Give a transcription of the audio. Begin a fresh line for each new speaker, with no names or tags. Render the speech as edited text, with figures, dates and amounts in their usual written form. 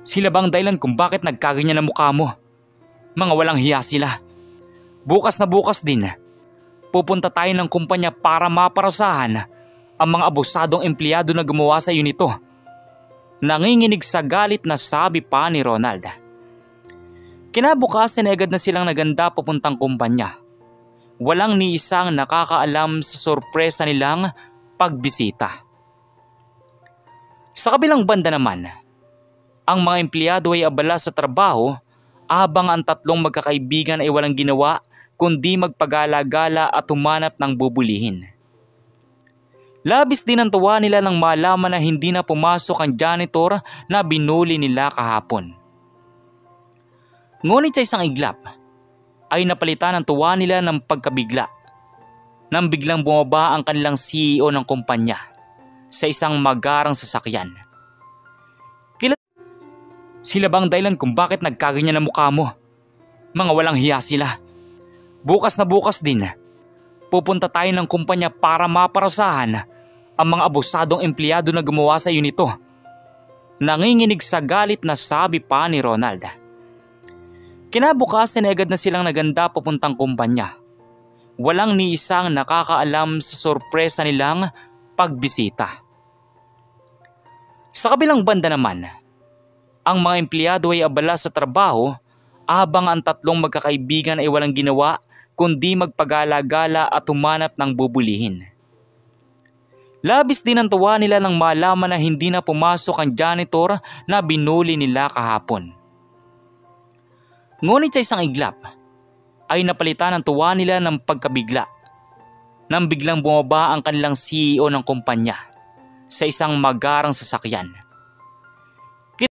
Sila bang dahilan kung bakit nagkaganyan ang mukha mo? Mga walang hiya sila. Bukas na bukas din, pupunta tayo ng kumpanya para maparusahan ang mga abusadong empleyado na gumawa sa iyo nito. Nanginginig sa galit na sabi pa ni Ronald. Kinabukasan agad na silang naganda papuntang kumpanya. Walang ni isang nakakaalam sa sorpresa nilang pagbisita. Sa kabilang banda naman, ang mga empleyado ay abala sa trabaho habang ang tatlong magkakaibigan ay walang ginawa kundi magpagala-gala at humanap ng bubulihin. Labis din ang tuwa nila nang malaman na hindi na pumasok ang janitor na binuli nila kahapon. Ngunit sa isang iglap ay napalitan ang tuwa nila ng pagkabigla nang biglang bumaba ang kanilang CEO ng kumpanya sa isang magarang sasakyan. Sila bang dahilan kung bakit nagkaganyan ang mukha mo? Mga walang hiya sila. Bukas na bukas din, pupunta tayo ng kumpanya para maparusahan ang mga abusadong empleyado na gumawa sa iyo nito. Nanginginig sa galit na sabi pa ni Ronald. Kinabukasan agad na silang naganda papuntang kumpanya. Walang ni isang nakakaalam sa sorpresa nilang pagbisita. Sa kabilang banda naman, ang mga empleyado ay abala sa trabaho habang ang tatlong magkakaibigan ay walang ginawa kundi magpagala-gala at humanap ng bubulihin. Labis din ang tuwa nila nang malaman na hindi na pumasok ang janitor na binuli nila kahapon. Ngunit sa isang iglap ay napalitan ang tuwa nila ng pagkabigla nang biglang bumaba ang kanilang CEO ng kumpanya sa isang magarang sasakyan.